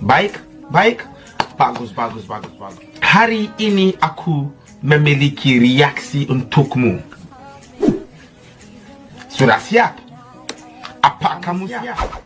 Baik, baik. Bagus. Hari ini aku memiliki reaksi untukmu. Sudah siap? Apa kamu siap?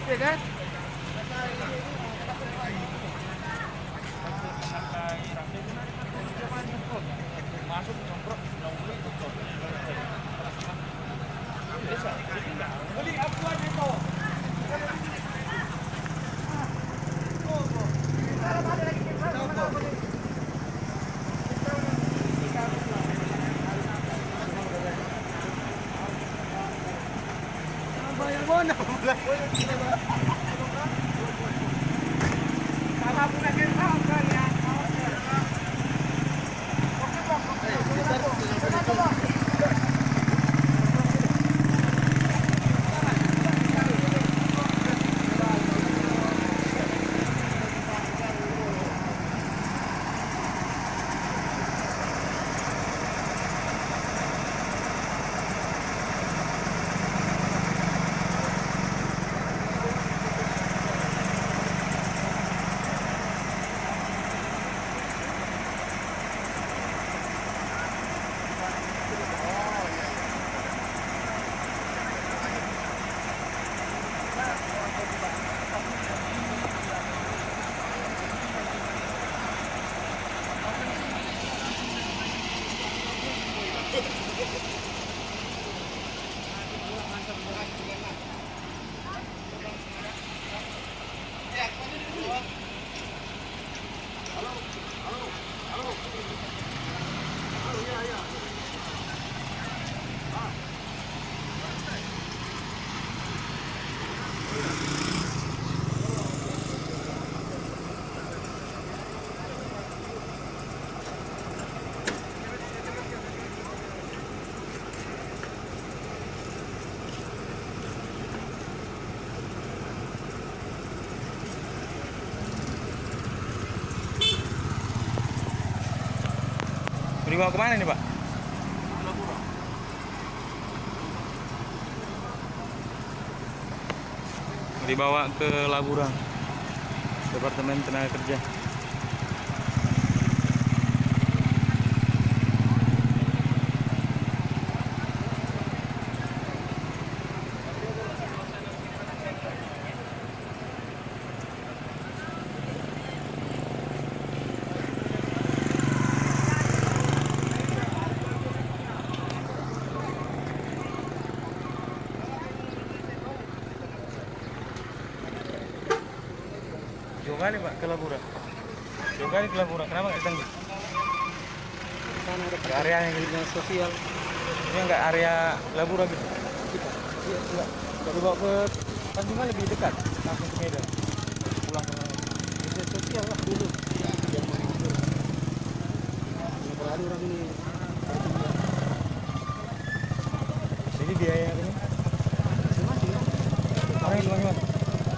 Iya kan? Masuk nongkrong beli apuan itu. Bayar mana? Sama pula kita kan ya. Dibawa kemana nih, Pak? Dibawa ke Laburang, Departemen Tenaga Kerja. Jauh kali Pak ke Labura. Jauh kali ke Labura. Kenapa nggak canggih? Kan ada ke area yang dinas sosial. Ini nggak area Labura gitu. Iya, enggak. Dibawa ke Tanjungan lebih dekat, langsung ke Medan. Pulang ke Dinas sosial lah dulu. Berapa hari orang ini? Jadi biaya ini Masing-masing kan? orang itu gimana?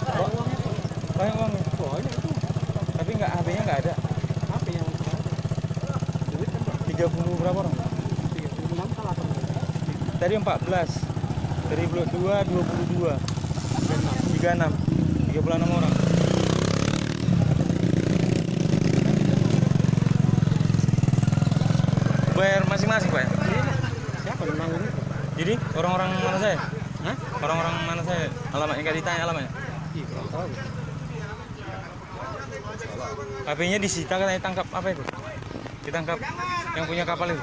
Uangnya tuh. Banyak uangnya. Banyak itu. Tapi nggak HP-nya nggak ada. Apa yang duit kan 30 berapa orang? 36 salah kan? Tadi 14. Dari blok 2 22. 36. 36 orang. Bayar masing-masing, Pak ya? Siapa yang nanggung itu? Jadi orang-orang mana saya? Hah? Orang-orang mana saya? Alamatnya nggak ditanya alamatnya? Ih, kurang tahu. HP-nya disita katanya, tangkap apa itu? Ditangkap yang punya kapal itu.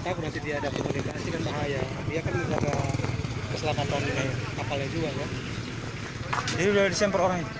Takut nanti dia ada komunikasi kan bahaya. Dia kan menjaga keselamatan kapalnya juga kan. Jadi udah disemprot orang itu.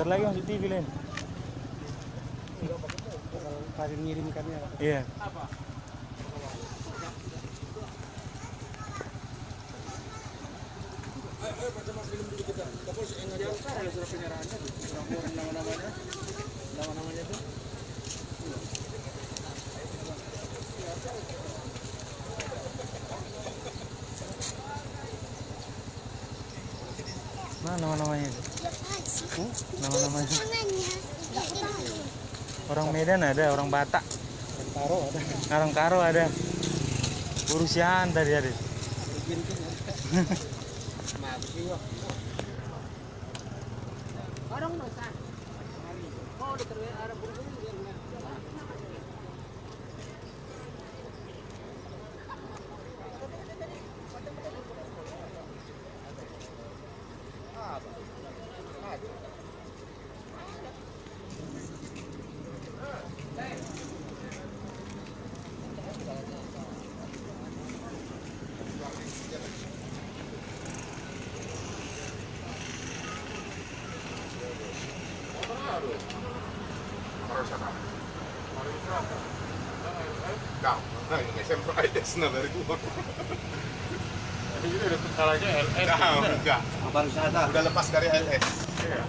Bentar lagi masuk TV lain. Kali ngirimkannya. Iya. Mana nama-namanya itu? Nama-namanya. Orang Medan ada, orang Batak. Taro ada. Orang Karo ada. Urusian tadi ada. Orang makan. Oh, ada burung. Nggak semprot aja senang dari gua. Tadi juga udah salahnya LS. Enggak. Kapal wisata. Udah lepas dari LS. Iya.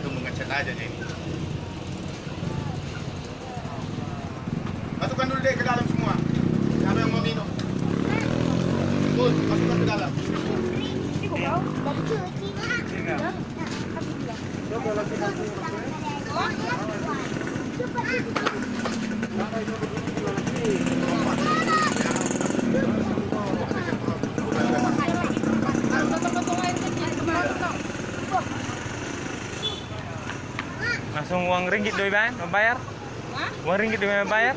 Itu mengecek aja nih. Masukkan dulu deh ke dalam semua. Siapa yang mau minum? Tuh, masukkan ke dalam. Langsung uang ringgit doi bayar? Uang ringgit doi bayar?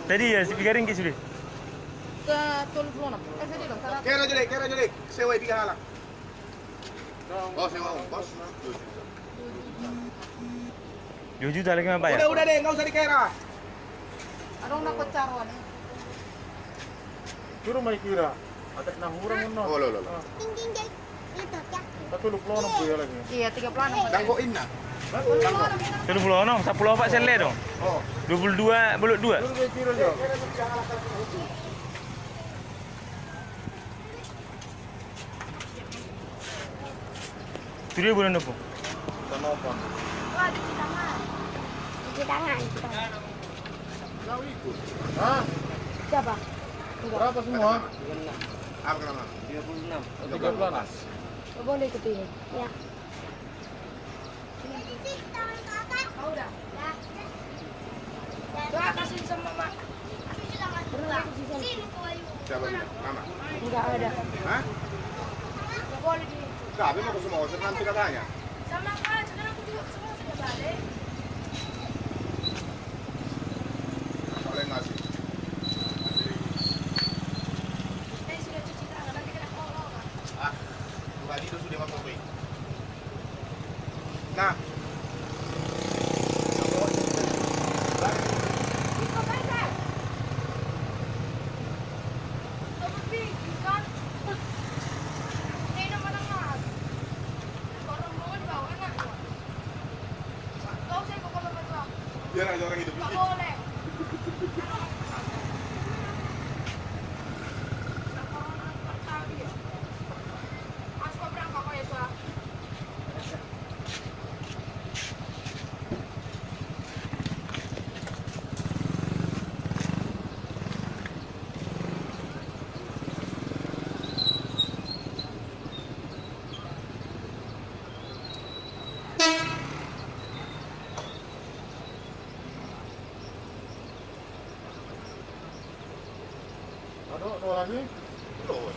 Tadi ya, 3 ringgit sudah. Kera jadi. Sewa 3 halang. Oh, sewa ongkos. 2 juta lagi mah bayar. Udah deh, nggak usah dikera. Anong nakotsaron? Suruh mai kira. Ada nahurang mo. Oh, lo. Tatulog lo na buya lagi. Iya, 36. Gangguin na. 36, 10 pak sele dong. Oh. 22 bulut 2. Itu dia bulan depan. Sama apa? Wah, cuci tangan. Cuci tangan. Kau ikut. Hah? Siapa? Berapa semua? Apa nama? 36. 13. Gak boleh ikutin. Ya. Oh, udah. Doa kasih sama mama. Pernah. Siapa ini? Mama. Enggak ada. Hah? Gak boleh di. Kami mau ke semua order nanti katanya. Sama kak, sekarang aku juga semua sudah balik. Boleh ngasih. Saya sudah cuci tangan, nanti kena kolong. Ah, tadi itu sudah masuk nih. Nah, Ano lagi? Loan.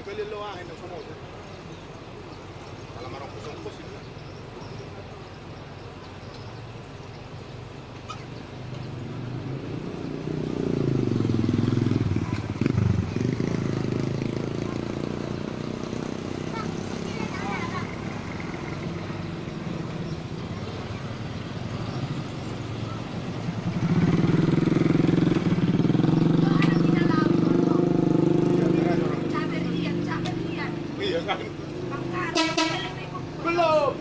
Sekali loangin ng sumod. Alam marang kusong-kus yun. Iya kan? Belum.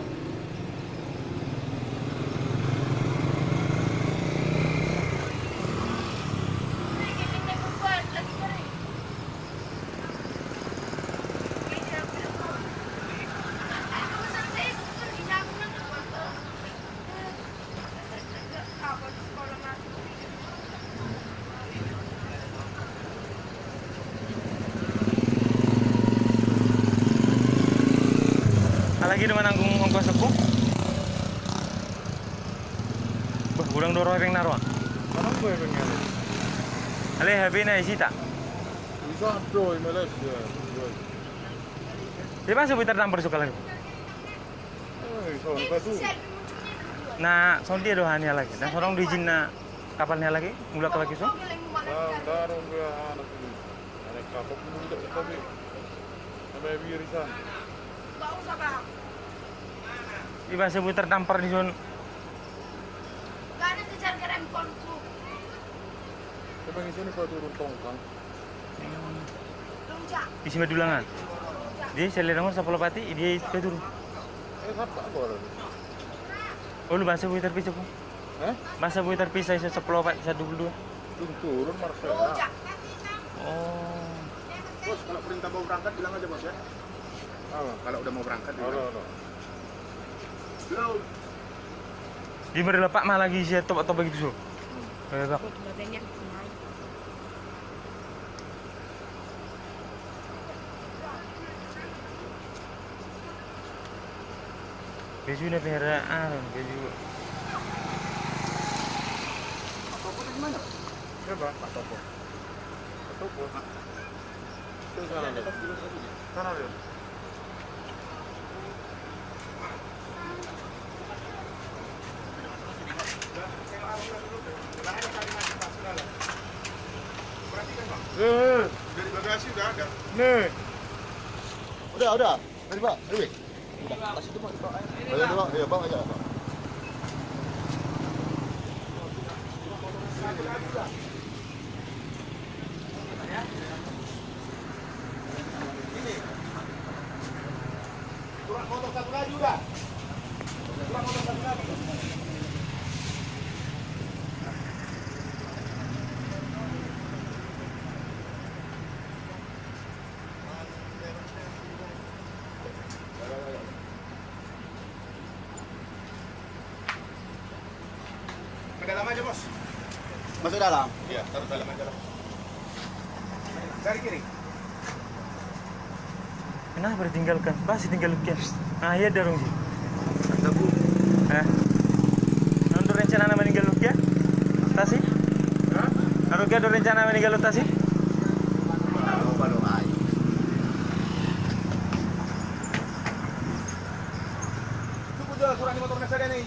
Lagi dengan nanggung ongkos aku. Bah, kurang dorong yang naruh. Anong gue pengen? Ale habi na isita. Bisa doy Malaysia. Di ba sebentar tampar suka lagi. So, apa tuh? Nah, sound dia dohannya lagi. Dan orang di na kapalnya lagi, mulak lagi so. Darong gue anak ini. Anak kapok muda tapi. Sampai birisan. Di ba sebentar tampar di son. Tapi di sini kau turun tongkang. Di sini dulangan. Dia selera sa Polopati, dia itu turun. Siapa agora? Oh, lu bahasa buitar pisah po. Bahasa buitar pisah sa Polopati sa 22. Turun Marcela. Oh. Bos, kalau perintah mau berangkat bilang aja bos ya. Kalau udah mau berangkat bilang. Di merela Pak mah lagi siya top atau begitu so. Kayak Pak. Baju na peraan, baju. Topo di mana? Coba, Pak Topo. Topo. Itu sana deh. Sana deh. Dari bagasi udah ada. Nih. Udah. Dari Pak, dari. Udah, tas itu Pak, dibawa aja. Iya, bawa aja, Pak. Kurang foto satu lagi udah. Kurang foto satu lagi. Ke dalam aja bos. Masuk dalam? Iya, taruh dalam aja lah. Dari kiri. Kenapa ditinggalkan? Pasti tinggalkan. Nah, iya darung sih. Ada bu. Nonton rencana nama meninggal lu ya? Tasi? Naruh dia ada rencana meninggal lu tasi? Baru ay. Itu jual surat di motornya saya nih.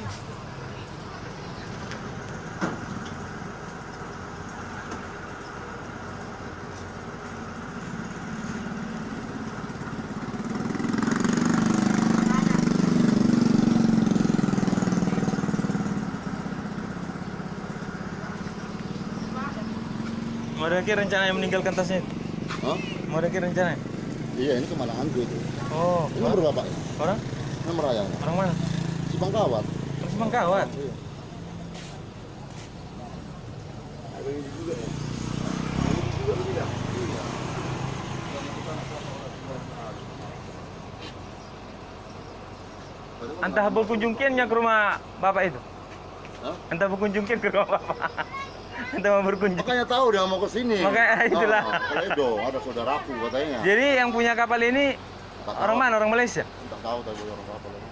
Mau ada kira rencana yang meninggalkan tasnya? Hah? Mau ada kira rencana? Iya, ini kemalahanku itu. Oh, Ini nomor berapa ya? orang? Nomor raya. Orang mana? Cibangkawat. Orang Semangkawat. Iya. Ada ini juga ya. Ini juga ini ya. Iya. Entah berkunjung kiannya ke rumah bapak itu? Hah? Entah berkunjung kian ke rumah bapak? Entah mau berkunjung? Makanya tahu dia mau ke sini. Makanya itulah. Kalau Edo, ada saudaraku katanya. Jadi yang punya kapal ini Tak orang tahu. mana? Orang Malaysia? Tak tahu tapi orang apa lagi.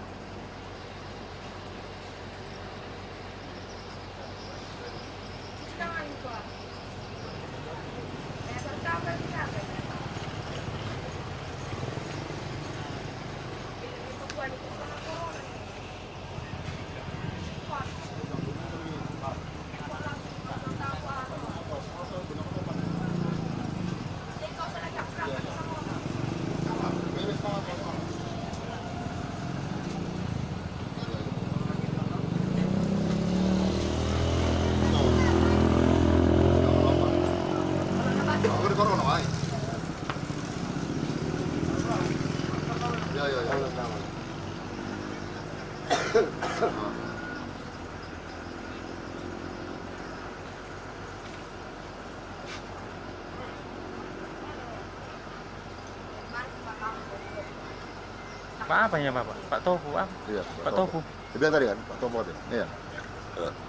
Pak apanya Bapak? Pak Tofu apa? Iya. Pak Tofu. Dia bilang tadi kan, Pak Tofu tadi. Iya.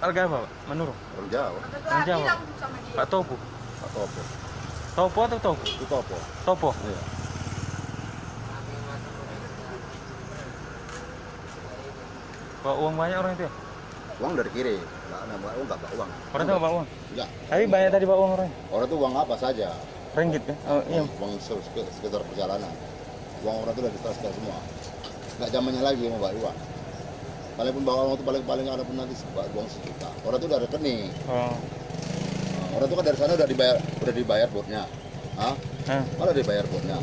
Harga apa Pak? Menurut? Orang Jawa. Orang Jawa. Pak Tofu. Pak Tofu. Tofu atau Tofu? Itu Tofu. Topo. Iya. Bawa uang banyak orang itu ya? Uang dari kiri. Nggak bawa uang, nggak bawa uang. Orang itu nggak bawa uang? Enggak. Tapi banyak tadi bawa uang orang. Orang itu uang apa saja. Ringgit ya? Oh iya. Uang sekitar perjalanan. Uang orang itu udah ditransfer semua. Nggak zamannya lagi mau bawa uang. Paling pun bawa uang itu paling ada pun nanti uang sejuta. Orang itu udah rekening. Oh. Nah, orang itu kan dari sana udah dibayar botnya. Hah? Malah dibayar botnya.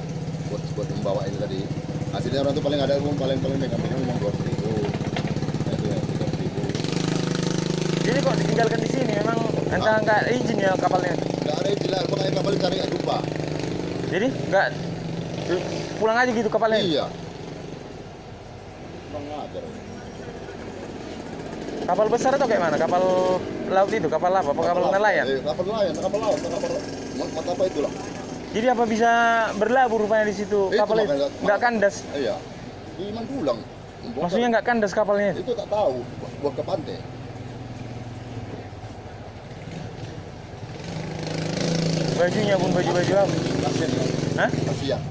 Buat membawa ini tadi. Hasilnya orang itu paling ada uang paling megang uang 200.000. Itu ya 300.000. Jadi kok ditinggalkan di sini memang entah nggak izin ya kapalnya. Nggak ada izin lah, makanya kapal cari nggak jumpa. Jadi nggak pulang aja gitu kapalnya. Iya. Kurang ajar. Kapal besar atau kayak mana? Kapal laut itu, kapal apa? Apa kapal nelayan? Kapal nelayan, kapal laut, kapal mata apa itu lah. Jadi apa bisa berlabuh rupanya di situ Itu kapal itu? makanya Nggak kandas. Iya. Gimana pulang? Maksudnya nggak kandas kapalnya itu? Itu tak tahu, buat ke pantai. Bajunya pun baju-baju apa? Kasian ya. Hah? Kasian.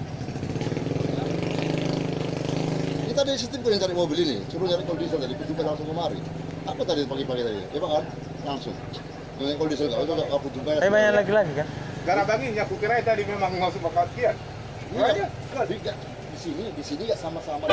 Kita di sistem yang cari mobil ini, suruh nyari kol diesel tadi, jumpa langsung kemari. Apa tadi pagi-pagi tadi? Ya kan? Langsung. Dengan kol diesel kalau itu aku jumpa. Tapi banyak lagi-lagi kan? Gara baginya, aku kira tadi memang mau sepakat kian. Iya, di sini nggak sama-sama.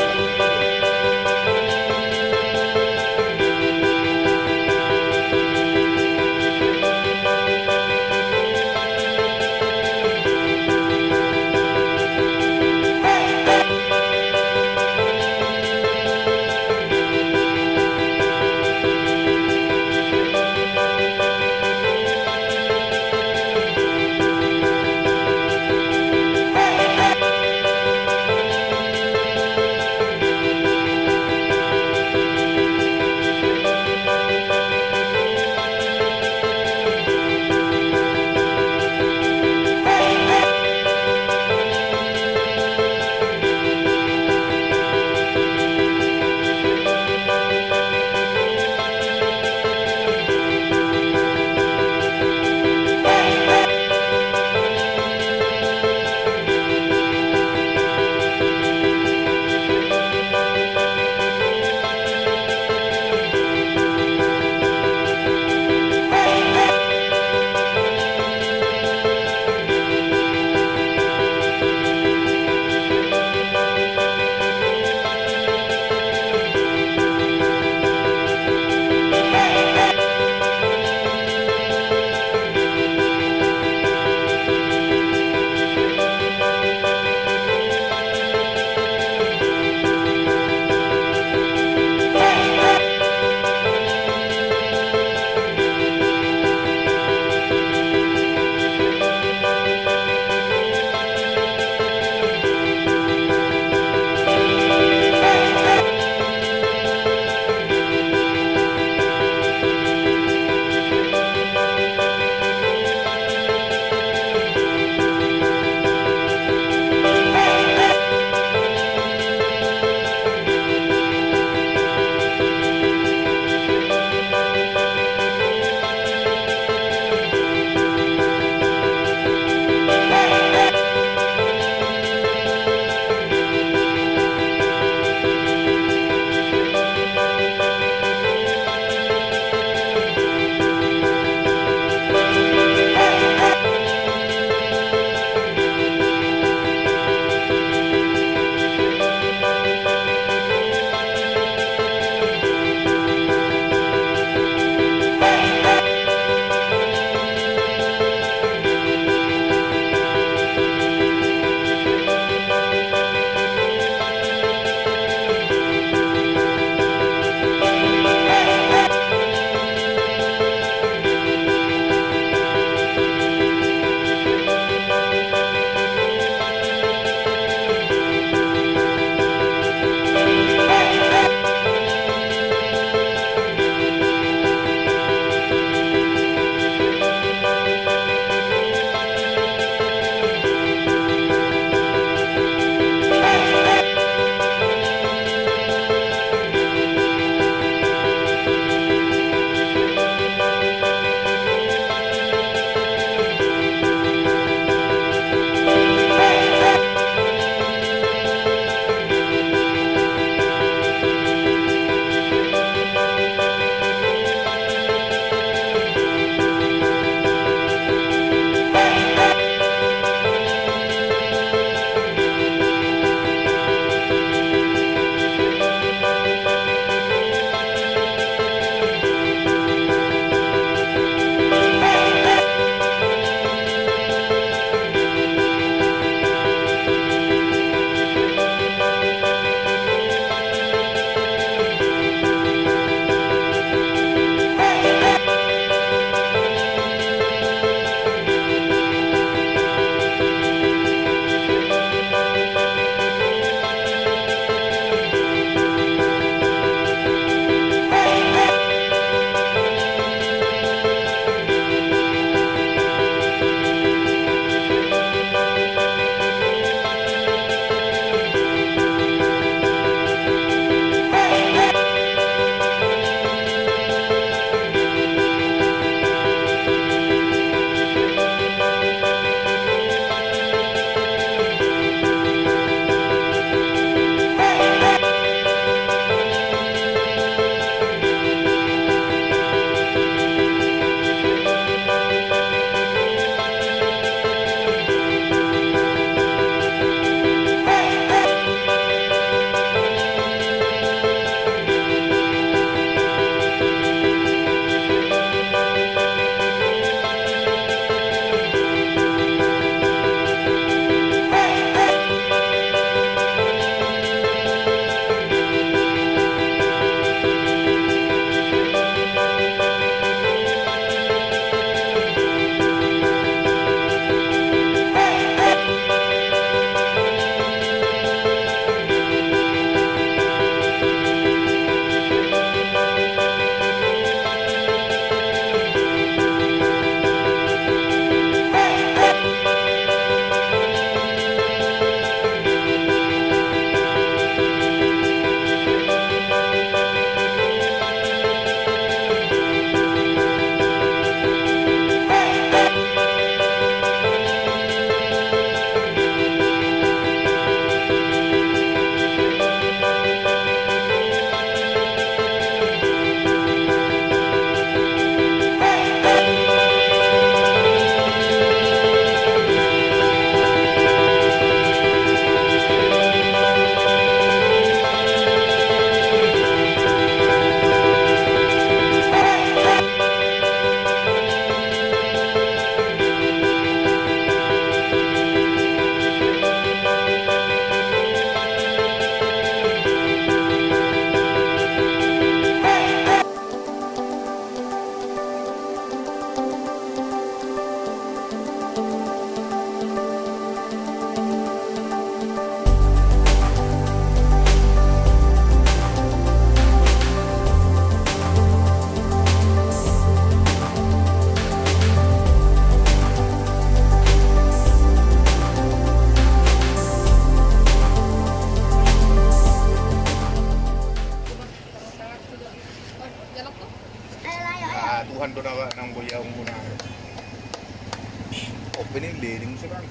open ini leading sih kan.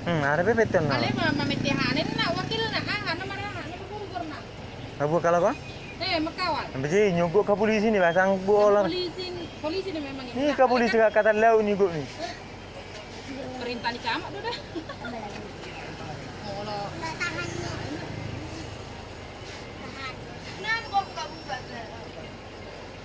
Ada pepetan na. Ale mama metihanin na wakil na hana marana na pagurgur na. Abu kalau kau? Makawal. Ambil nyogok ke polisi ni pasang bola. Polisi ni memang Ni ke polisi kata lau nyogok ni. Perintah ni camat tu dah. Kenapa kau buka-buka?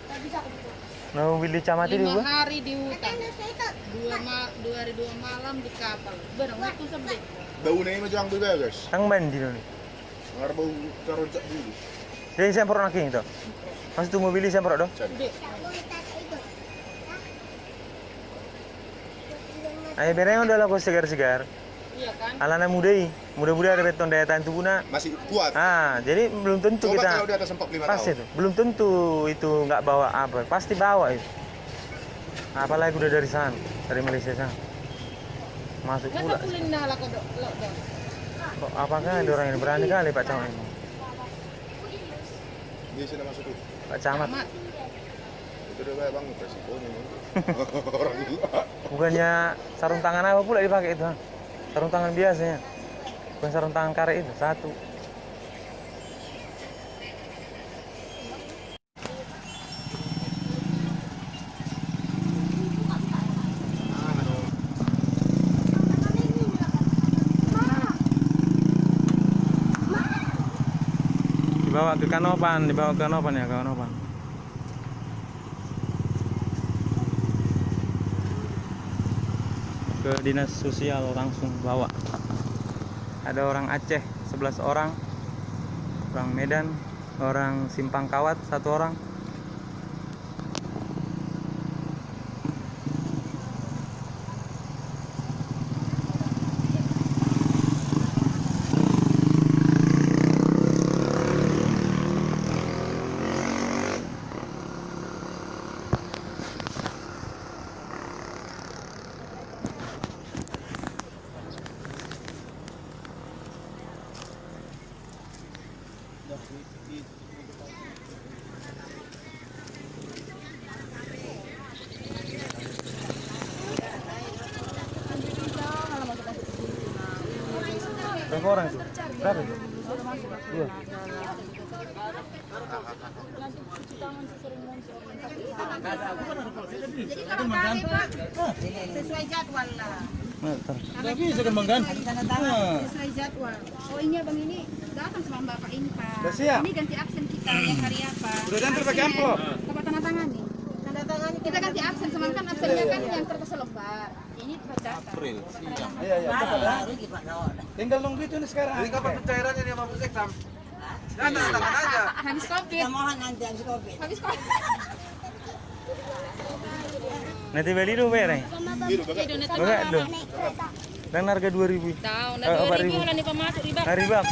Tak bisa aku buka. Mau pilih camat itu 5 gua. hari di hutan. 2 hari 2 malam di kapal. Barang waktu sampai. Bau nih macam tu guys. Tang mandi ni. Ngar bau karojak dulu. Jadi sempur nak itu. Mas tu mau pilih sempur dah. Cari. Ayo bereng udah laku segar-segar. Iya kan? Alana muda ada beton daya tahan tubuh nak. Masih kuat. Jadi belum tentu Coba kita. kalau di atas 45 Pasti tahun. itu. Belum tentu itu nggak bawa apa. Pasti bawa itu. Apalagi udah dari sana, dari Malaysia sana. Masuk pula. Nggak pulin dah lah kau dok. Kok apakah ada orang ini berani kali Pak Camat ini? Dia sudah masuk itu. Pak Camat. Camat. Itu dia bang resikonya. Orang dulu. Bukannya sarung tangan apa pula dipakai itu? Ha? Sarung tangan biasanya. Bukan sarung tangan karet itu, satu. Dibawa ke Kanopan ya, Kanopan. Ke dinas sosial langsung bawa. Ada orang Aceh 11 orang, orang Medan, orang Simpang Kawat 1 orang. Berapa orang itu? Berapa itu? 2. Sesuai jadwal lah. Tapi bisa kembangkan. Sesuai jadwal. Oh ini abang ini datang sama bapak ini pak. Udah siap? Ini ganti absen kita yang hari apa? Udah ganti pakai amplop. Coba tanda tangan nih. Tanda tangan kita ganti absen, sementara absennya kan yang kertas lembar. Ini baca. April. Iya, iya. Tinggal nunggu itu nih sekarang. Jadi kapan pencairannya dia mampu sekam? Tanda tangan aja. Habis covid. Mohon nanti habis covid. Habis covid. Nanti beli dulu bayar ya? Biru bagat. Bagat dulu. Dan harga 2.000. Tahu, nah 2.000 lah nih pemasuk riba. Hari bang.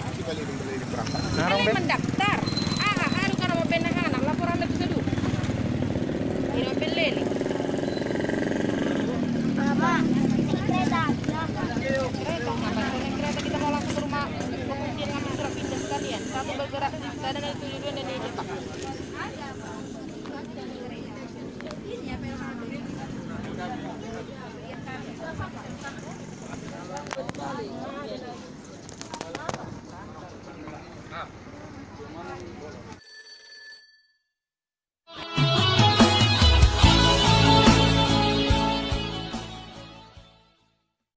Masih balik berangkat. Narong beb. Mendak.